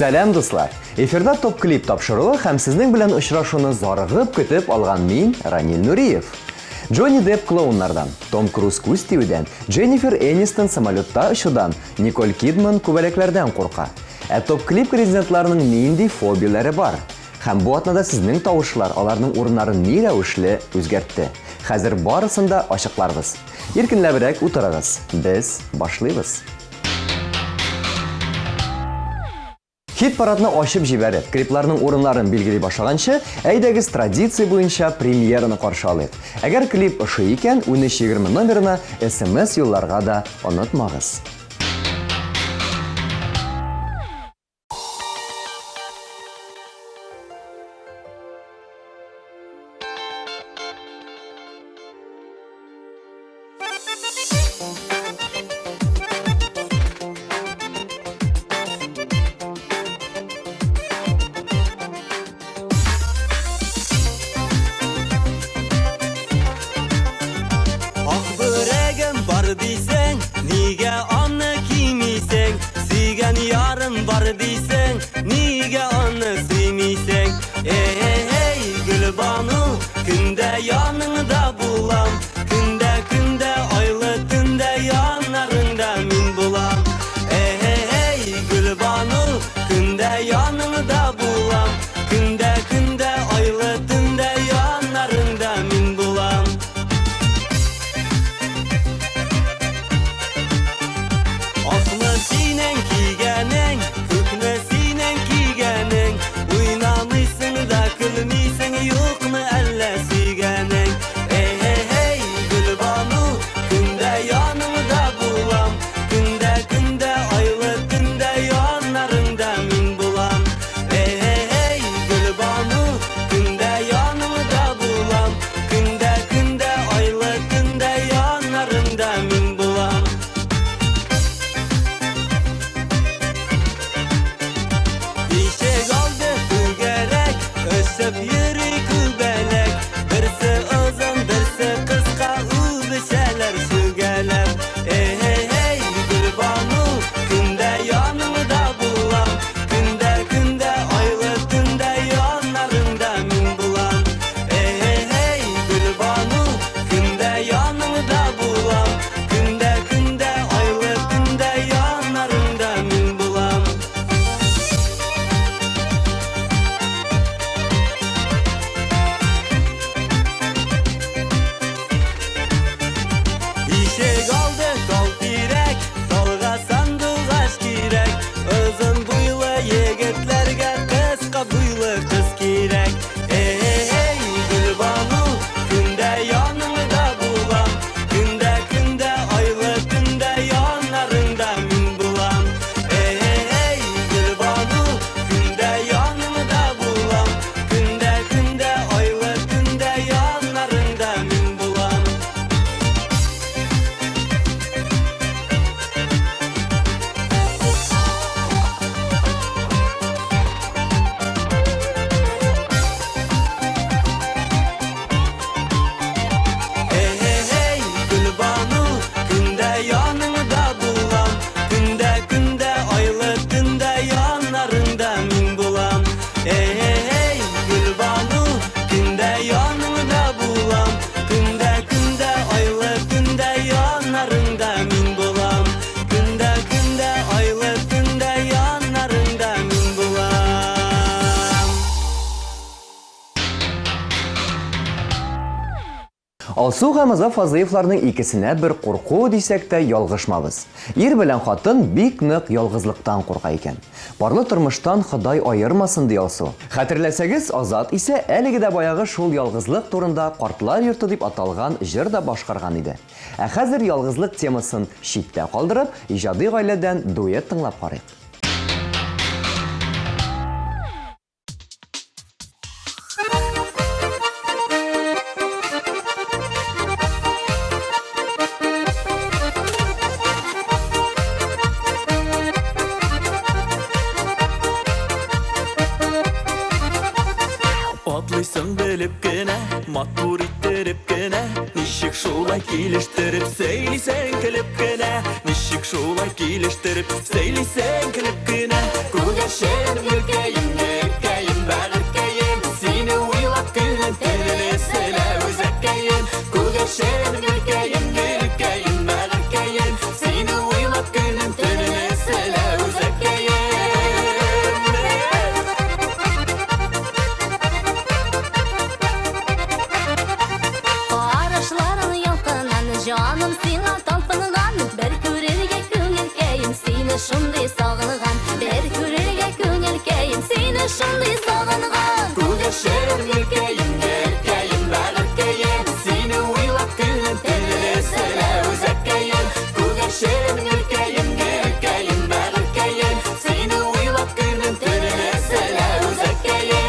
Сәлам дуслар! Эфирда топ-клип тапшыруы һәм сезнең белән очрашуны зарыгып көтеп алган мин, Ранил Нуриев. Джонни Депп клоуннардан, Том Круз күз тиюдән, Дженнифер Энистон самолетта очудан, Николь Кидман күбәләкләрдән курка. Ә топ-клип президентларының нинди фобияләре бар? Һәм бу атнада сезнең тавышлар аларның урыннарын ни рәвешле үзгәртте? Хәзер барысын да ачыкларбыз. Иркенләбрәк утырыгыз. Без башлыйбыз. Хит парадны ачып җибәреп, клипларның урыннарын билгели башлаганчы, әйдәгез традиция буенча премьераны каршы алыйк. Әгәр клип ошый икән, 1320 номерына SMS юлларга да онытмагыз. Diysen, niye anı kimisen? Sigen yarın var diysen, niye anı simisen? Hey Gülbanu, günde yanında bulam, günde aylı günde yanlarında min bulam. Hey Gülbanu, günde yanında bulam, günde aylı günde yanlarında min bulam. Sinen kiygenin, kökne sinen kiygenin, uynamıysın da kılmıysın yok mu elle sigenin? Hey Gülbanu, günde yanımda bulam, günde aylı günde yanlarında min bulam. Hey Gülbanu, günde yanımda bulam, günde aylı günde yanlarında min bulam. Ösep yürü kübelek, birisi uzun birisi kıska übüşeler sügeler. Hey Gülbanu, günde yanımda bulam, günde aylı günde yanlarında min bulam. Hey Gülbanu, günde yanımda bulam, günde aylı günde yanlarında min bulam. İşe kaldı kol direk, kolga sandıgaş girek. Uzun boylu yigitlerge kıska boylu kız kirek. Hey Gülbanu, günde yanımda bulam, günde aylı günde yanlarında min bulam. Hey Gülbanu, günde yanımda bulam, günde aylı günde yanlarında min bulam. Hey Gülbanu, günde yanımda bulam, günde aylı günde yanlarında min bulam. Hey Gülbanu, günde yanımda bulam, günde aylı günde yanlarında min bulam. Günde aylı günde yanlarında min bulam. Алсу һәм Азат Фазлыевларның икесенә бер курку дисәк тә ялгышмабыз. Ир белән хатын бик нык ялгызлыктан курка икән. Парлы тормыштан Ходай аермасын ди Алсу. Хәтерләсәгез, Азат исә әлеге дә баягы шул ялгызлык турында картлар йорты дип аталган җыр да башкарган иде. Ә хәзер ялгызлык темасын читтә калдырып, иҗади гаиләдән дуэт тыңлап карыйк. Атлыйсың белеп кенә, матур иттереп кенә, ничек шулай килештереп сөйлисең көлеп кенә, ничек шулай килештереп сөйлисең көлеп кенә. Күгәшем гөлкәем, гөлкәем, бәгыркәем, сине уйлап көнем төнем сөйлә үзәккәем. Күгәшем гөлкәем, гөлкәем, бәгыркәем, сине уйлап көнем төнем сөйлә үзәккәем. Карашларың ялкыннан, жаным сиңа талпынган, бер күрергә күңелкәем, сине шундый сагынган, бер күрергә күңелкәем, сине шундый сагынган. Күгәшем гөлкәем, гөлкәем, бәгыркәем, сине уйлап көнем төнем сөйлә үзәккәем. Күгәшем гөлкәем, гөлкәем, бәгыркәем, сине уйлап көнем төнем сөйлә үзәккәем.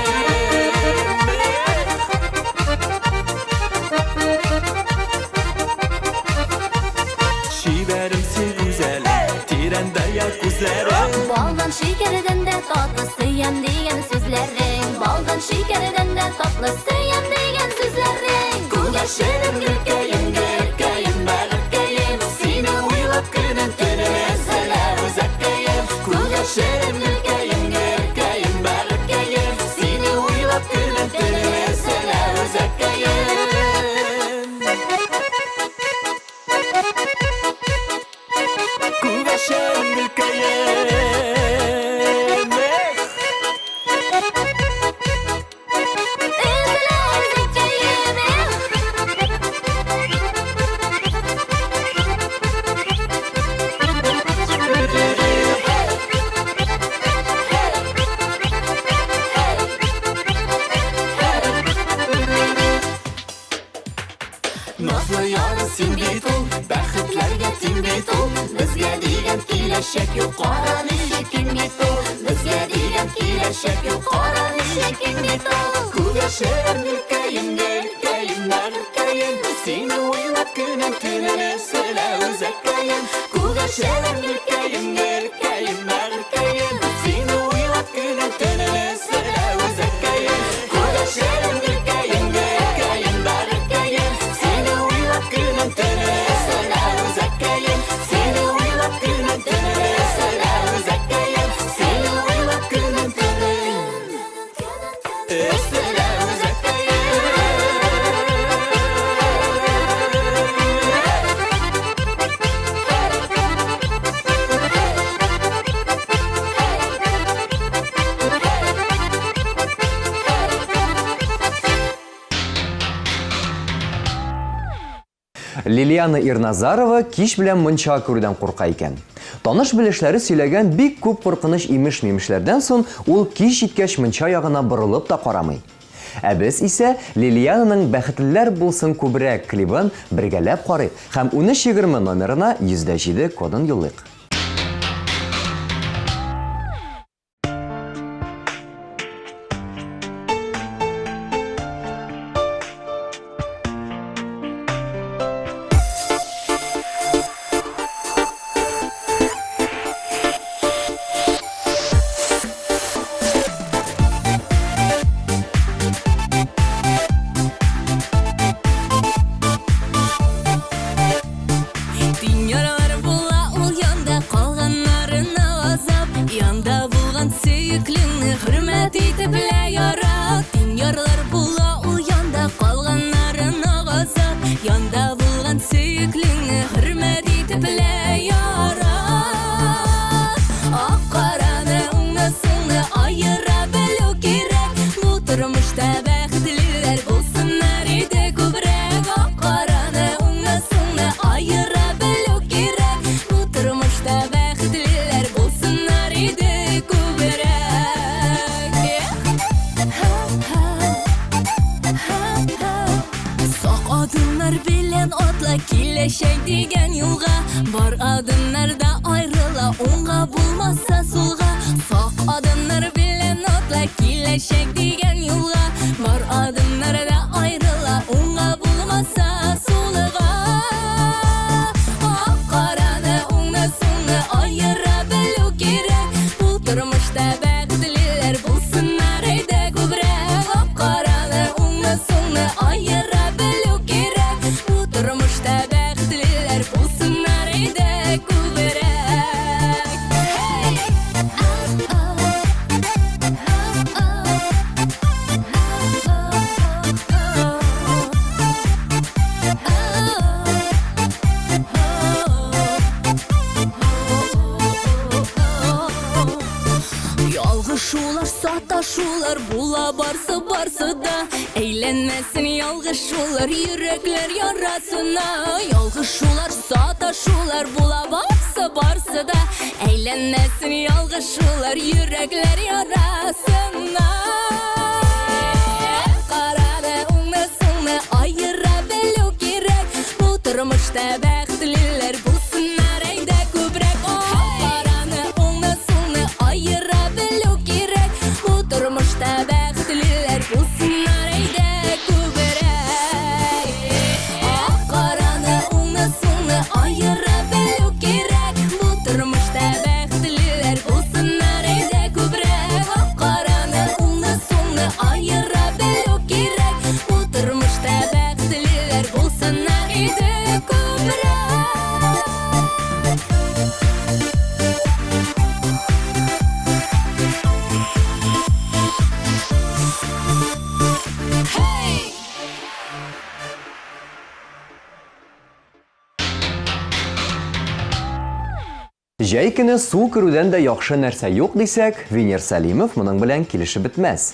Şiverimsin güzel, tiren derya kuzlarım. Baldan şekerden de tatlı sıyam degen sözlerin, baldan şekerden de tatlı sıyam degen sözlerin. Күгәшем гөлкәем, гөлкәем, бәгыркәем, сине уйлап көнем төнем сөйлә үзәккәем. Күгәшем гөлкәем, гөлкәем, бәгыркәем, сине уйлап көнем төнем сөйлә үзәккәем. Күгәшем гөлкәем, Üzüle özleyeceğim. Nazlı yarın sin bit ol, бәхетләргә тиң бит ул. Безгә дигән киләчәк юк, кара ничек бит ул. Безгә дигән киләчәк юк, кара ничек бит ул. Күгәшем гөлкәем, гөлкәем, бәгыркәем, сине уйлап көнем төнем сөйлә үзәккәем. Күгәшем гөлкәем, гөлкәем, бәгыркәем, сине уйлап көнем төнем сөйлә үзәккәем. Күгәшем гөлкәем, гөлкәем, бәгыркәем, сине уйлап көнем төнем сөйлә үзәккәем. Сине уйлап көнем төнем сөйлә үзәккәем. Сине уйлап көнем төнем сөйлә үзәккәем. Лилияна Ирназарова кич белән мунча күрүдән курка икән. Таныш белешләре сөйләгән бик күп куркыныч имеш-мимешләрдән соң ул кич җиткәч мунча ягына борылып та карамый. Ә без исә Лилиянаның «Бәхетлеләр булсын күбрәк» клибын бергәләп карыйк һәм 1320 номерына 107 кодын юллыйк. Дөньялар була ул янда калганнарына азап, янда булган сөеклеңне хөрмәт итеп лә ярат. Дөньялар була ул янда калганнарына азап, янда булган сөеклеңне хөрмәт итеп лә ярат. Ак-караны, уңны-соңны аера белү кирәк. Бу тормышта бәхетлеләр булсыннар иде күбрәк. Ак-караны, уңны-соңны аера белү кирәк. Бу тормышта бәхетлеләр булсыннар иде күбрәк. Сак адымнар белән атла киләчәк дигән юлга. Бар адымнарда аерыла, уңга булмаса сулга. Сак адымнар белән атла киләчәк дигән юлга. Бар адымнарда аерыла, уңга булмаса сулга. Ак-караны, уңны-соңны аера белү кирәк. Бу тормышта бәхетлеләр булсыннар иде күбрәк. Ак-караны, уңны-соңны аера белү кирәк. Бу тормышта бәхетлеләр булсыннар иде күбрәк. саташулар була барсы да. Әйләнмәсен ялгыш шулар, йөрәкләр ярасына. Ялгыш шулар, саташулар була барсы да. Әйләнмәсен ялгыш шулар, йөрәкләр ярасына. Карады уңны соңны айыра белү кирәк. Бу тормышта бәхетлеләр булсыннар әйдә күбрәк. Караны уңны соңны айыра белү кирәк. Бу тормышта бәхетлеләр булсыннар әйдә күбрәк. Караны уңны соңны айыра белү кирәк. Бу тормышта бәхетлеләр булсыннар әйдә күбрәк. Караны уңны соңны айыра белү кирәк. Бу тормышта бәхетлеләр булсыннар әйдә күбрәк. Hey! Җәй көне су керүдән дә яхшы нәрсә юк дисәк, Венер Сәлимов моның белән килешеп бетмәс.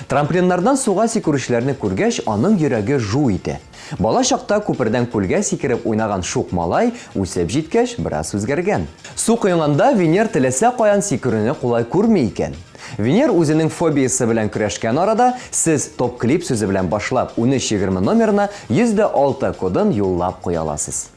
Трамплиннардан суга сикерүчеләрне күргәч, аның йөрәге жу ите. Бала чакта күпердән күлгә сикереп уйнаган шук малай үсеп җиткәч, бераз үзгәргән. Су коенганда Венер теләсә каян сикерүне кулай күрми икән. Венер үзенең фобиясы белән көрәшкән арада, сез топ-клип сүзе белән башлап 1320 номерына 106 кодын юллап куя аласыз.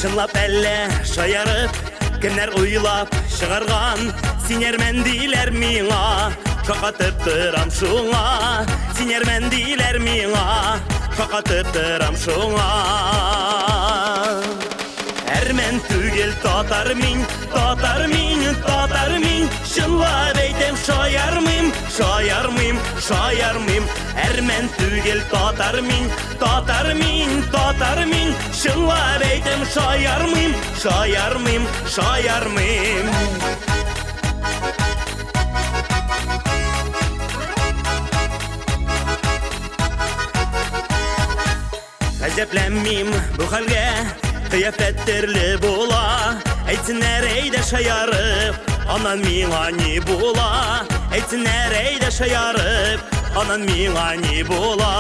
Шынлап әллә шаярып, кемнәр уйлап шығарған, синермен диләр миңа, шақатып тұрам шуңа, синермен диләр миңа, шақатып тұрам шуңа. Әрмен түгел татар мин, шынлап әйтем шаярмыйм, әрмен түгел татар мин, шынлап әйтем шаярмыйм. Ғәҗәпләнмим бу хәлгә, кыяфәт төрле була, әйтсеннәр әйдә шаярып, анан миңа ни була, әйтсеннәр әйдә шаярып, анан миңа ни була.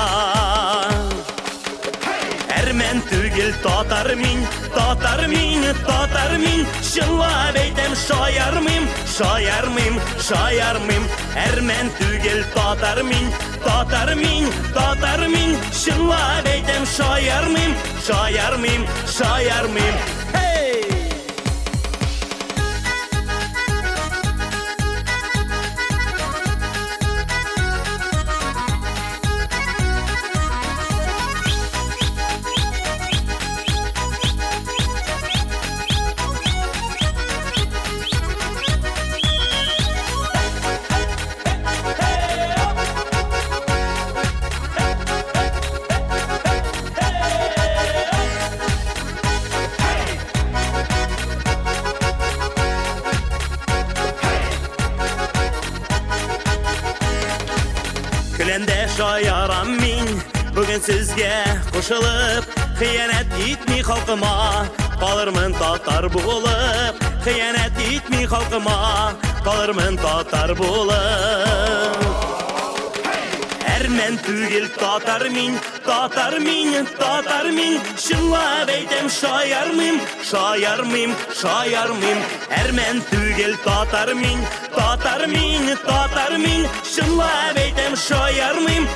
Әрмен түгел татар мин, шынлап әйтем шаярмыйм, әрмен түгел татар мин, шынлап әйтем шаярмыйм. Hey! Көләндә шаярам мин, бүген сезгә кушылып, хыянәт итми халкыма, калырмын татар булып, хыянәт итми халкыма, калырмын татар булып. Әрмен түгел татар мин, шынлап әйтем шаярмыйм, әрмен түгел татар мин, шынлап әйтем шаярмыйм,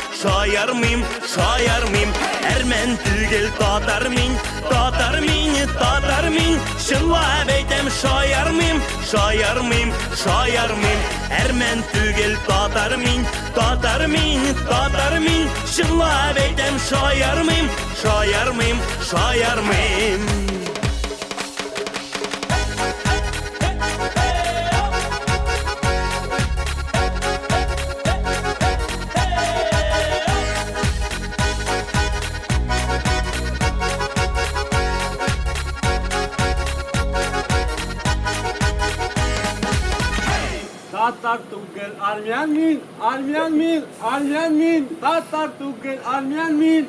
әрмен түгел татар мин, шынлап әйтем шаярмыйм, әрмен түгел татар мин, шынлап әйтем шаярмыйм. татар түгел армян мин, татар түгел армян мин.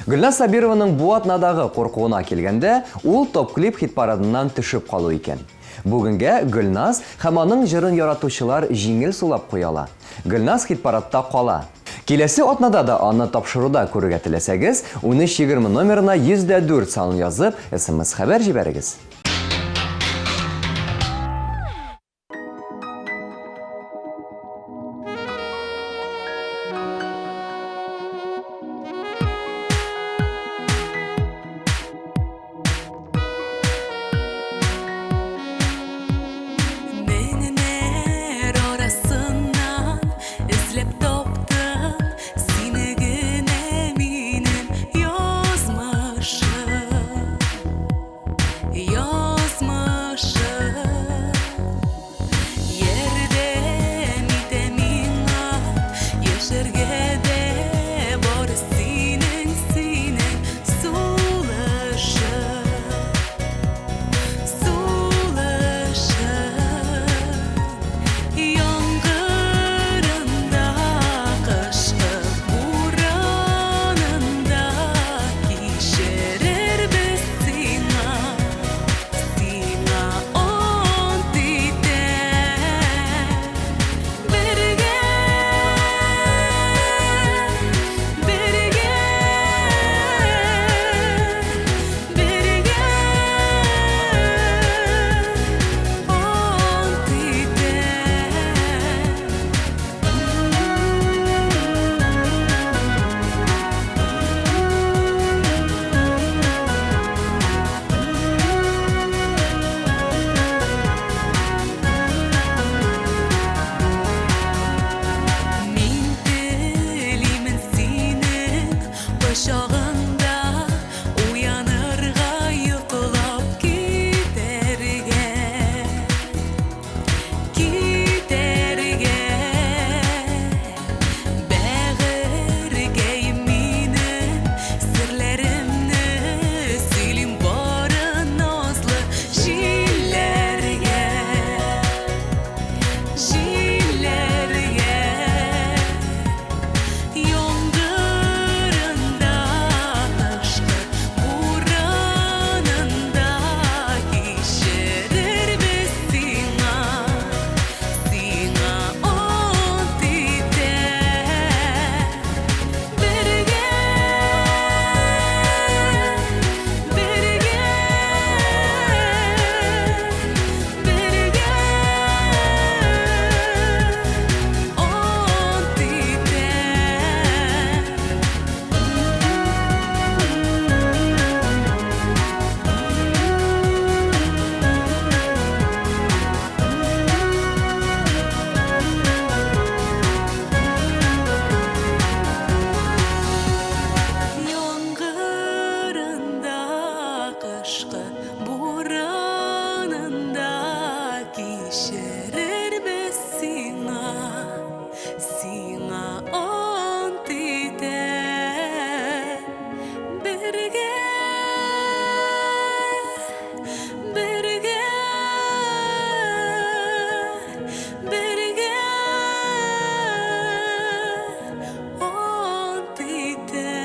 Гүлназ Сабированың бу атнадағы қорқуына келгенде, ул топ-клип хит-парадынан төшеп калу икән. Бүгінге Гүлназ һәм аның җырын яратучылар җиңел сулап куяла. Гүлназ хит-парадта кала. Киләсе атнада да аны тапшыруда күрергә теләсәгез, 1320 номерына 104 санын язып, SMS хәбәр җибәрегез. Меннер арасынан эзләп таптым сине генә минем язмышым ярдәм итә миңа яшәргә дә бары синең сулышың Яңгырында, кышкы буранында кичерербез сиңа ант итәм. Бергә ант Мин телимен синең кочагында уянырга йоклап китәргә бәгыргә минем серләремне сөйлим бары назлы җилләргә Яңгырында, кышкы буранында кичерербез сиңа ант итәм. Бергә ант итәм. Яңгырында, кышкы буранында кичерербез сиңа ант итәм. Бергә ант итәм.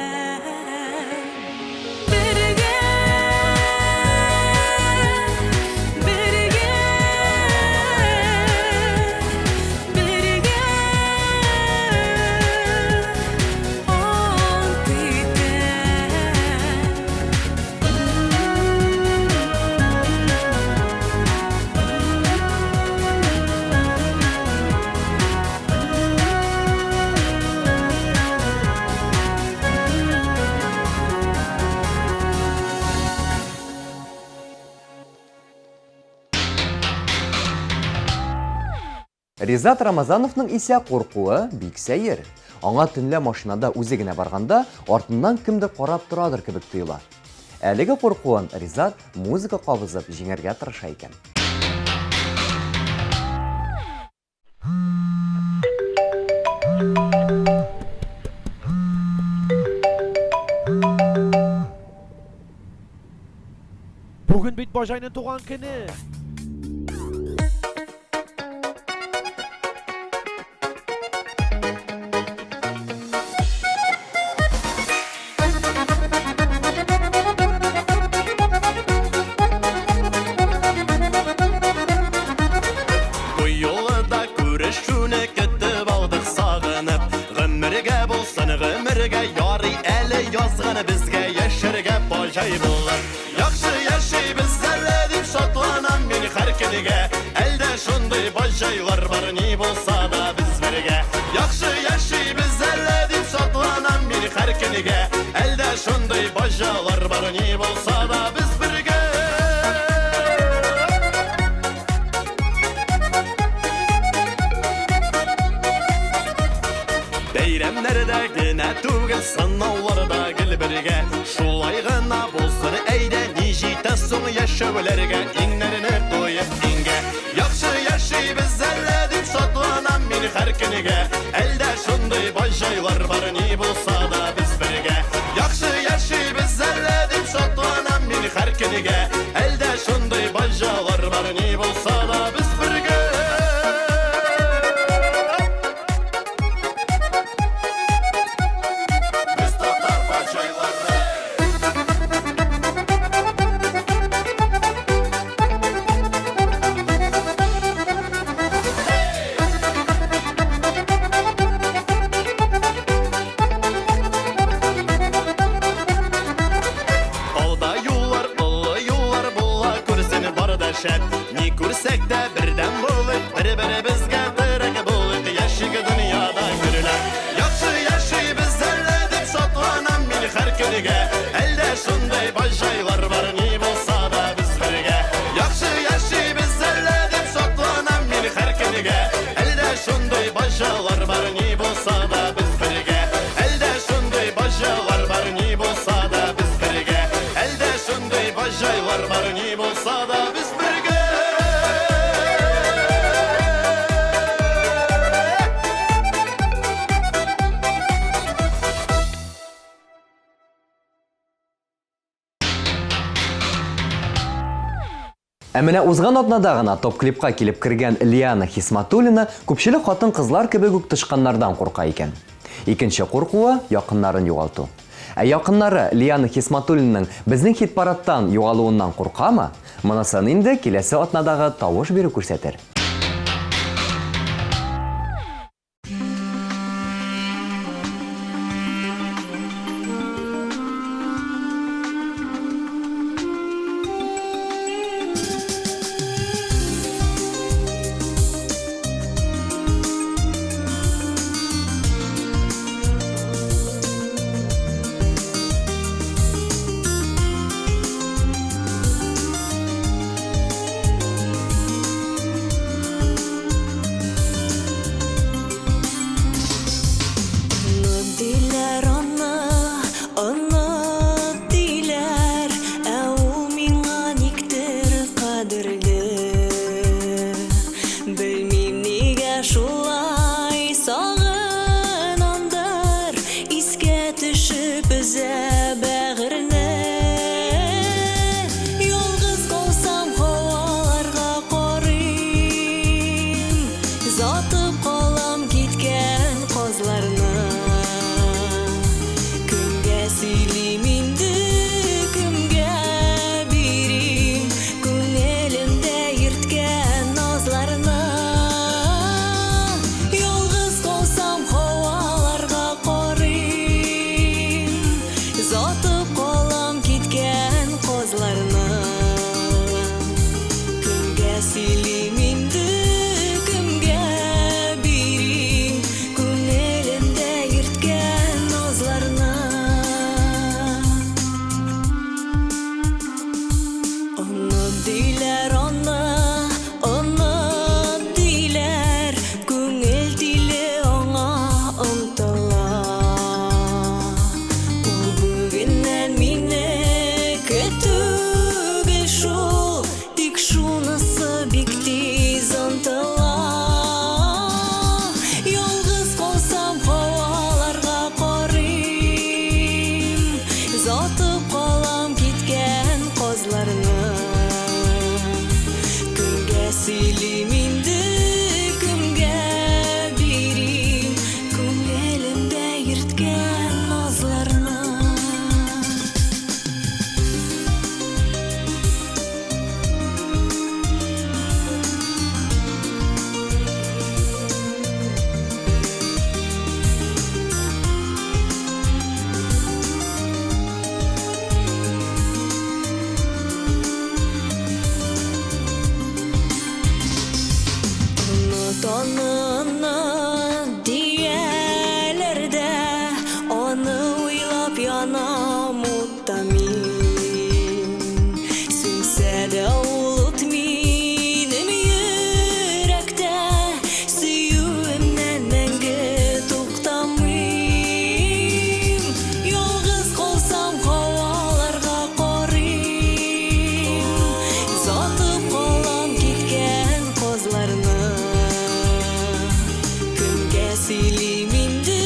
Ризат Рамазановның исә куркуы бик сәер. Аңа төнлә машинада үзе генә барганда, артыннан кемдер карап торадыр кебек тоела. Әлеге куркуын Ризат музыка кабызып җиңәргә тырыша икән. Bugün bit Bajay'ın tuğan kini. Bu yolda görüşüne ketip aldık sağınıp. Gümürge bulsun gümürge yari eli yazgını bizge yaşırge bajay bulur. Yaxşı yaşay bizlerle dip şatlanan beni her kedige. Elde şunday bajaylar var ni bulsa da biz birge. Yaxşı yaşay bizlerle dip şatlanan beni her kedige. Elde şunday bajaylar var ni bulsa da biz birge. Beyramlarda gene tugul sanavlarda gel birge. Şulay gana bulsun eyde nijite son yaşavlarga inlerini koyup inge. Yaxşı yaşay bizlerle dip şatlanan beni her kinige. Elde şunday bajaylar var ni bulsa da biz birge. Yaxşı yaşay bizlerle dip şatlanan beni her kinige. Elde şunday bajaylar var ni bulsa da biz birge. Alda yollar, ıllı yollar bulla kursini var da şet. Ni kursek de birden bulut, biri bizge direk bulut. Yaşıgı dünyada görülen. Yaxşı yaşay bizlerle dip şatlanan beni her kinige. Elde şunday bajaylar var ni bulsa da biz birge. Yaxşı yaşay bizlerle dip şatlanan beni her kinige. Elde şunday bajaylar var ni bulsa da biz birge. Elde şunday bajaylar var ni bulsa da biz birge. Elde şunday bajaylar var ni bulsa da biz birge. Әмінә узган атнада гына топ клипка килеп кергән Лиана Хисматуллина күпчелек хатын-кызлар кебек үк тышканнардан курка икән. Икенче куркуы якыннарын югалту. Ә якыннары Лиана Хисматуллинаның безнең хит-парадтан югалуыннан куркамы? Монысын инде киләсе атнадагы тавыш бирү күрсәтер. гана муттамин Сүнсә дә улут минем йөрәктә Сөюемнән мәңге туктамыйм Ялгыз калсам һаваларга карыйм Затып калам киткән кызларны Кемгә сөйлим инде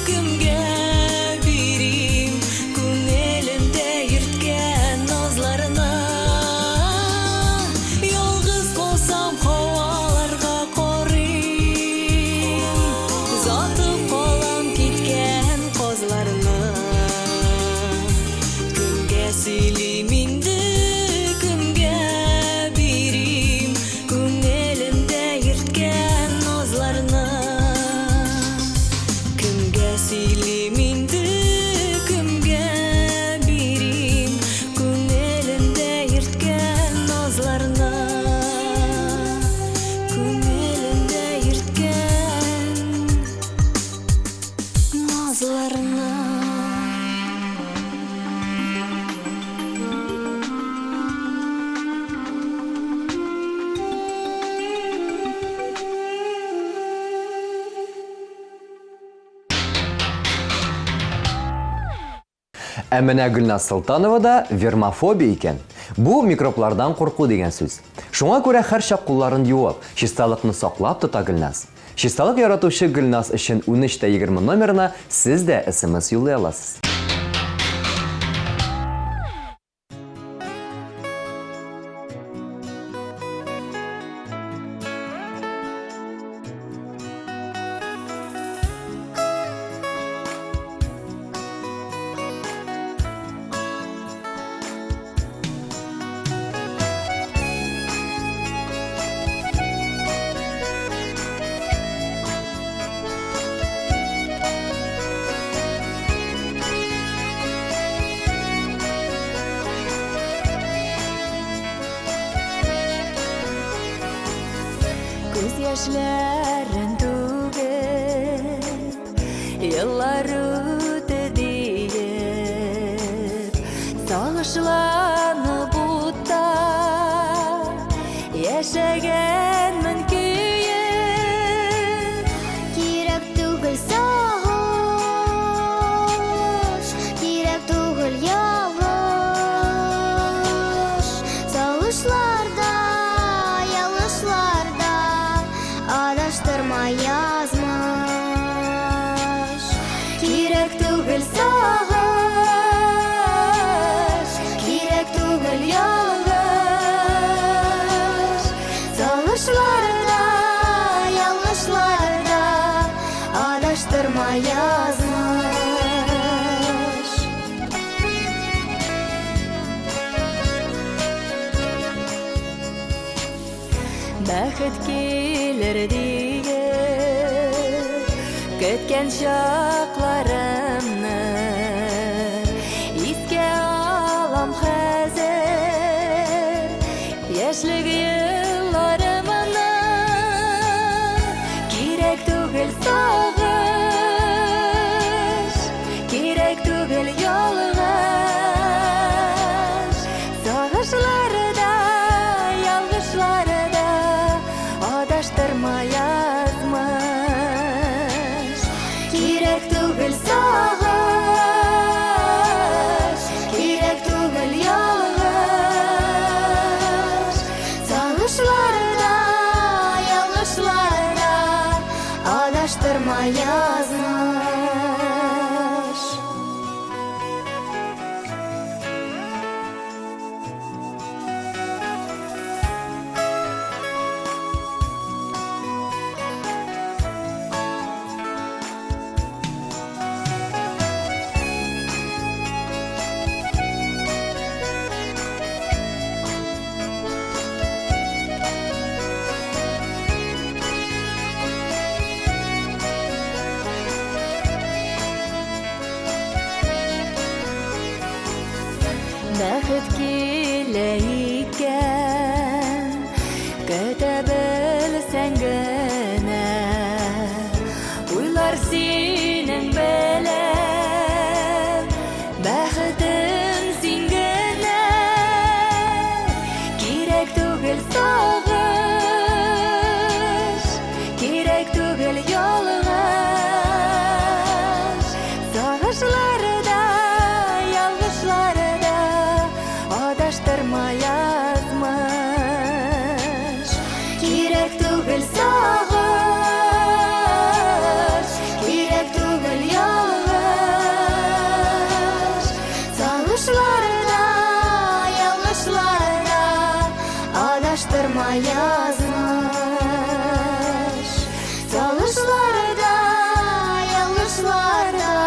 кемгә бирим Күңелемдә йөрткән назларны Ялгыз калсам һаваларга карыйм Затып калам киткән кызларны Кемгә сөйлим инде кемгә бирим Күңелемдә йөрткән назларны Кемгә сөйлим инде кемгә бирим Күңелемдә йөрткән назларны Күңелемдә йөрткән назларны Ә менә Гөлназ Солтанова да вермофобия икән. Бу микроблардан курку дигән сүз. Шуңа күрә һәр чак кулларын юып, чисталыкны саклап тота Гөлназ. Чисталык яратучы Гөлназ өчен 1320 номерына сез дә SMS юллый аласыз. Күз яшьләрен түгеп, еллар үтте диеп, сагышланып утта яшәгәнмен көеп. Кирәк түгел сагыш, кирәк түгел ялгыш. Сагышларда, ялгышларда адаштырма язмыш. Кирәк түгел сагыш, кирәк түгел ялгыш. Сагышларда, ялгышларда адаштырма язмыш. Бәхет килер диеп, көткән чакларымны искә алам хәзер, яшьлек елларымны. Кирәк түгел сагыш, кирәк түгел ялгыш. Сагышларда, ялгышларда адаштырма язмыш. Кирәк түгел сагыш, кирәк түгел ялгыш. Сагышларда, ялгышларда адаштырма язмыш. Бәхет килә икән, көтә белсәң генә, уйлар синең белән, Сагышларда, ялгышларда адаштырма язмыш. Кирәк түгел сагыш, кирәк түгел ялгыш. Сагышларда, ялгышларда адаштырма язмыш. Сагышларда, ялгышларда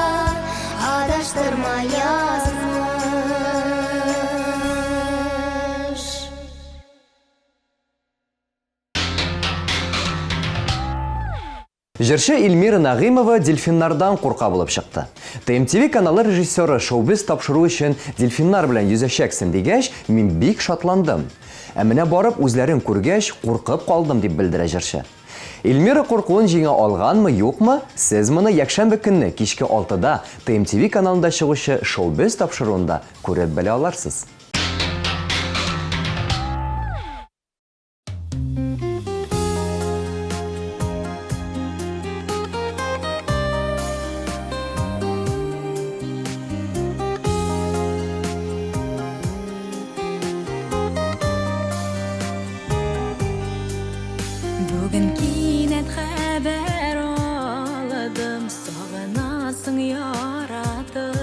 адаштырма язмыш. Җырчы Эльмира Нагыймова дельфиннардан курка булып чыкты. ТМТV каналы режиссеры шоу-биз тапшыру өчен дельфиннар белән yüзәчәксен дигәч, мин бик шатландым. Ә менә барып үзләрен күргәч, куркып калдым дип белдерә җырчы. Эльмира куркуын җиңә алганмы, юкмы? Сез моны якшәмбе көнне кичке 6-да ТМТV каналында чыгучы шоу-биз тапшыруында күреп белә аларсыз. Бүген кинәт хәбәр алдым, сагынасың яратып.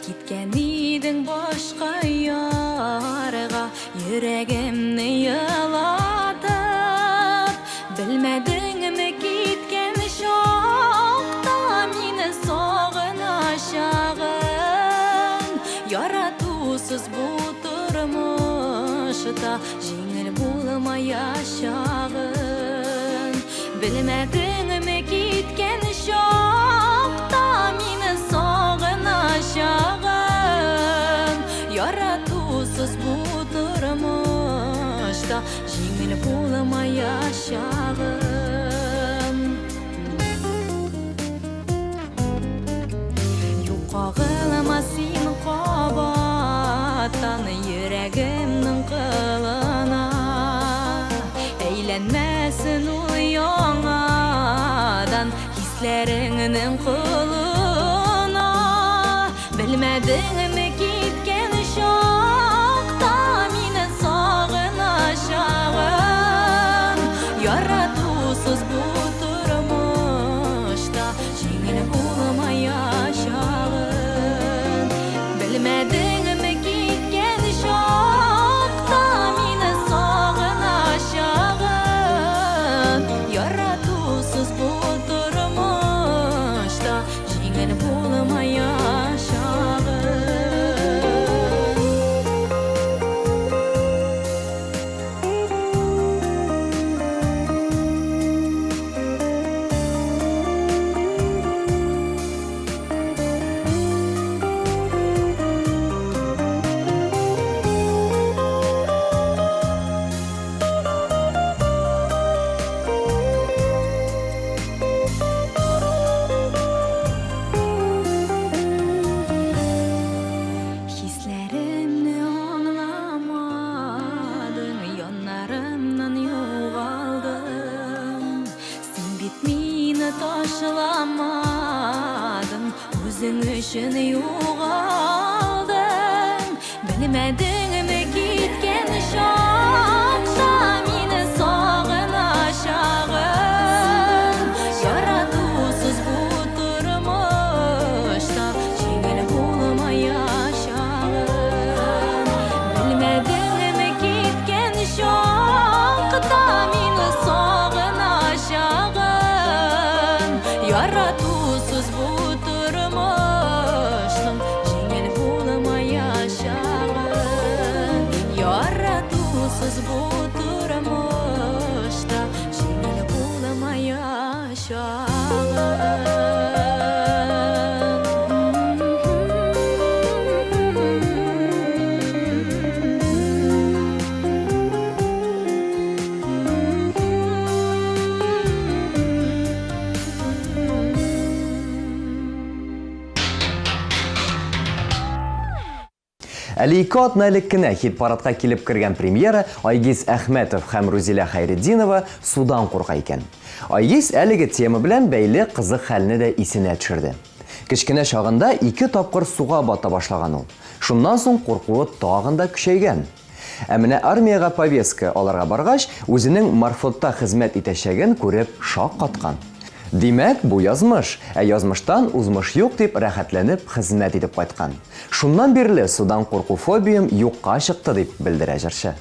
Киткән идең башка ярга, йөрәгемне ялатып. Белмәдеңме киткән чакта мине сагыначагын. Яратусыз бу тормышта җиңел булмаячагын. Белмәдеңме киткән чакта мине сагыначагын. Яратусыз бу тормышта җиңел булмаячагын. Юкагылма син кабаттан йөрәгемнең кылына. Әйләнмәсен ул яңадан хисләреңнең кулына. Белмәдеңме киткән чакта мине сагыначагын. Яратусыз бу тормышта җиңел булмаячагын. Белмәдеңме киткән чакта мине сагыначагын. Яратусыз бу тормышта җиңел булмаячагын. Хисләремне аңламадың, яннарымнан югалдың. Син бит мине ташламадың, үзең өчен югалдың. Белмәдеңме киткән чакта мине сагыначагын. Яратусыз бу тормышта җиңел булмаячагын. Белмәдеңме киткән чакта мине сагыначагын. Яратусыз бу тормышның җиңел булмаячагын. Яратусыз бу тормышта җиңел Әле 2 атна элек кенә хит-парадка килеп кергән премьера Айгиз Әхмәтов һәм Рузилә Хәйретдинова судан курка икән. Айгиз әлеге тема белән бәйле кызык хәлне дә исенә төшерде. Кечкенә чагында 2 тапкыр суга бата башлаган ул. Шуннан соң куркуы тагын да көчәйгән. Ә менә армиягә повестка аларга баргач, үзенең маршрутта хезмәт итәчәген күреп шаккаткан. Димәк, бу язмыш, ә язмыштан узмыш юк дип рәхәтләнеп хезмәт итеп кайткан. Шуннан бирле судан курку фобиям юкка чыкты дип белдерә җырчы.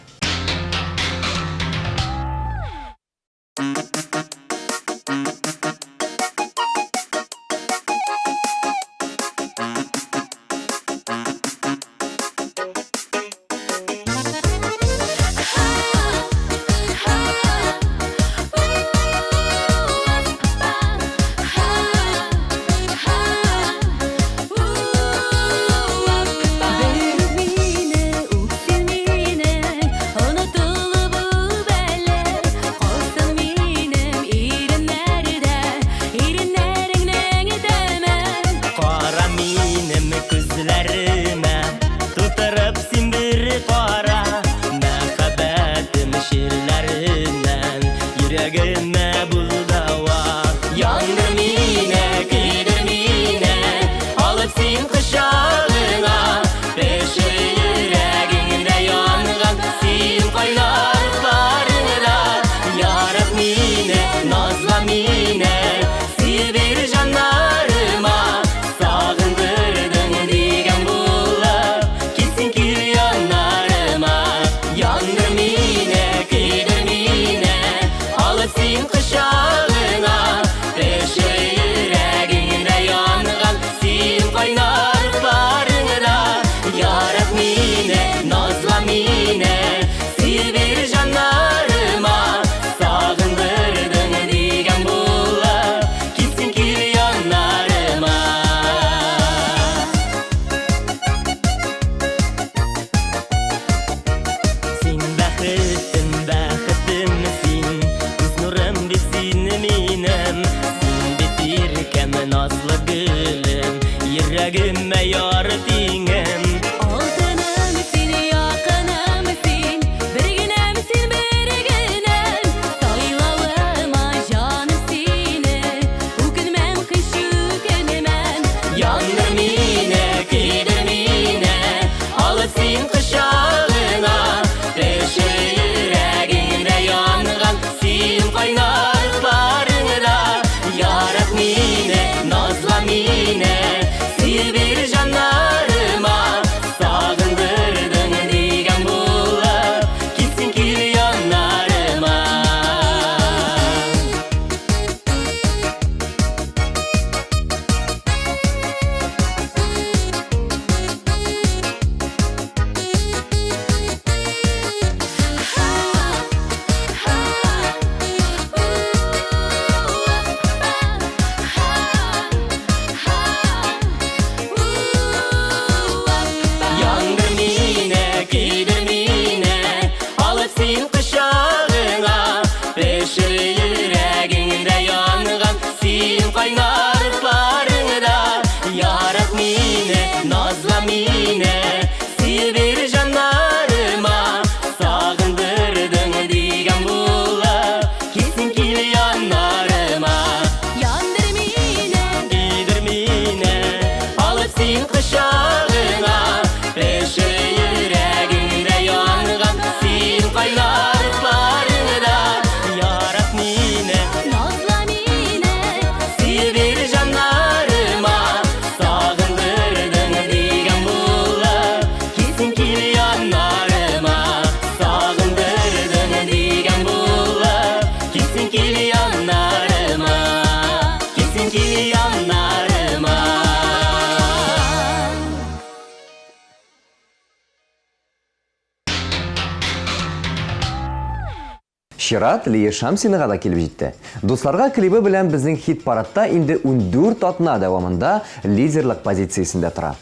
Чират Лия Шамсинаға да килеп җитте. Дусларга клибы белән безнең хит-парадта инде 14 атна дәвамында лидерлык позициясендә тора.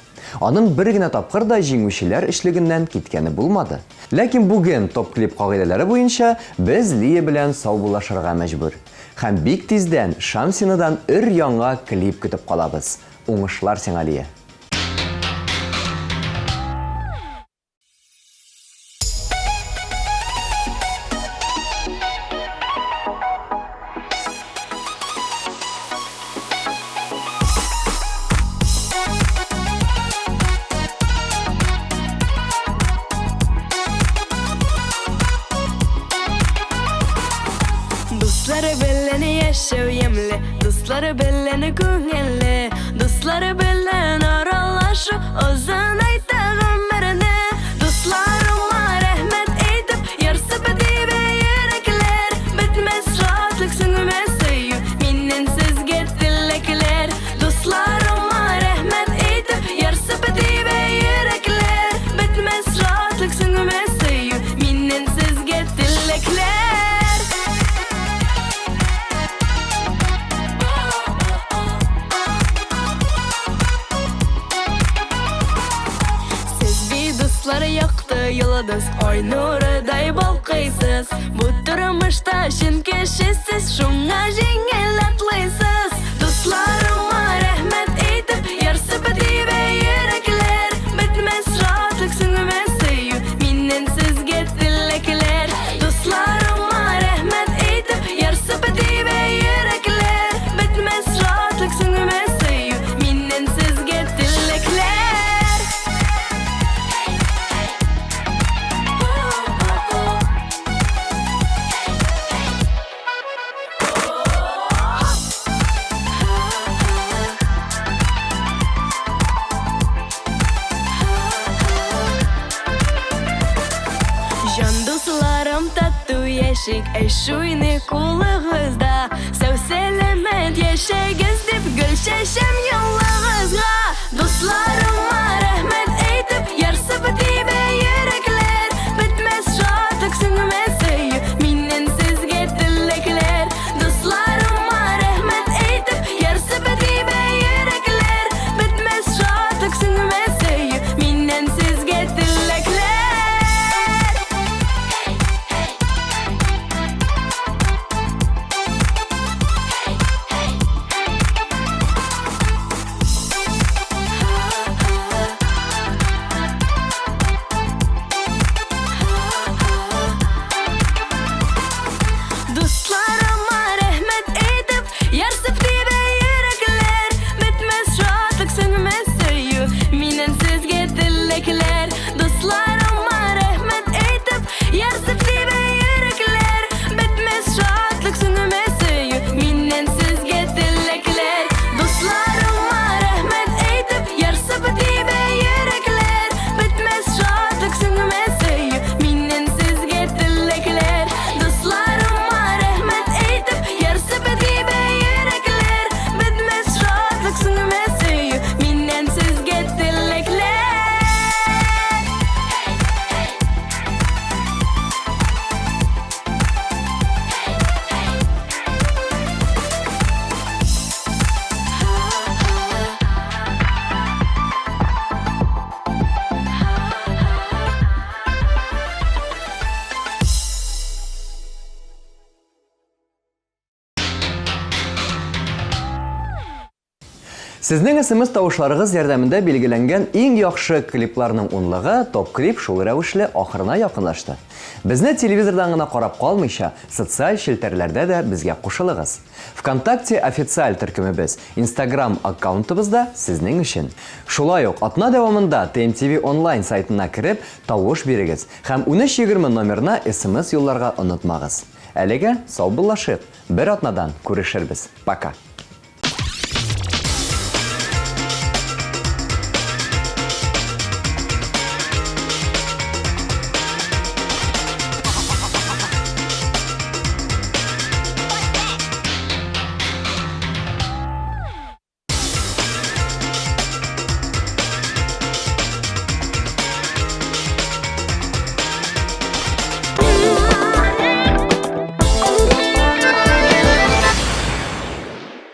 Аның бер генә тапкыр да җиңүчеләр эшлегеннән киткәне булмады. Ләкин бүген топ-клип кагыйдәләре буенча без Лия белән саубуллашырга мәҗбүр. Һәм бик тиздән Шамсинадан өр-яңа клип көтеп калабыз. Уңышлар сиңа, Лия! Dostları beleni көңелле, dostları belen aralaşı, ozan aytağım birini. Dostlarıma rahmet eytip, yarısı bitibe yürekler. Bitmez rahatlık süngüme söyü, minin sizge dilekler. Dostlarıma rahmet eytip, yarısı bitibe yürekler. Bitmez rahatlık süngüme söyü, minin sizge dilekler. Dostları yaktı yıldız, ay nuruday balkıysız. Bu durmuşta şin kişisiz, şuna jengel atlaysız. Dostlarıma rahmet eytip, yarısı bitibe yürekler. Bitmez rahatlık süngüme söyü, minin sizge dilekler. Dostlarıma rahmet eytip, yarısı bitibe yürekler. Bitmez rahatlık süngüme söyü, minin sizge dilekler. Can dostlarım tatlı yeşik, eşuyni kulağızda. Sev selamet yaşayız dip, gül şeşem yollarızga. Dostlarıma rahmet eytip, yarısı bitibe yürekler. Bitmez rahatlık süngüme söyü, minin sizge dilekler. Dostlarıma rahmet eytip, yarısı bitibe yürekler. Bitmez rahatlık süngüme söyü, minin sizge dilekler. Dostlarıma rahmet eytip, yarısı bitibe yürekler. Bitmez rahatlık süngüme söyü, minin sizge dilekler. Dostlarıma rahmet eytip, yarısı bitibe yürekler. Bitmez rahatlık süngüme söyü, minin sizge dilekler. Dostlarıma rahmet eytip, yarısı bitibe yürekler. Bitmez rahatlık süngüme söyü, minin sizge dilekler. Dostlarıma rahmet eytip, yarısı bitibe yürekler. Bitmez rahatlık süngüme söyü, minin sizge dilekler. Сезнең SMS тавышларыгыз ярдәмендә билгеләнгән иң яхшы клипларның унлыгы топ клип шул рәвешле ахырына якынлашты. Безне телевизордан гына карап калмыйча, социаль челтәрләрдә дә безгә кушылыгыз. ВКонтакте официаль төркемебез, Instagram аккаунтыбызда сезнең өчен. Шулай ук атна дәвамында TNTV онлайн сайтына кереп тавыш бирегез һәм 1320 номерына SMS юлларга онытмагыз. Әлегә сау буллашып, бер атнадан күрешербез. Пока.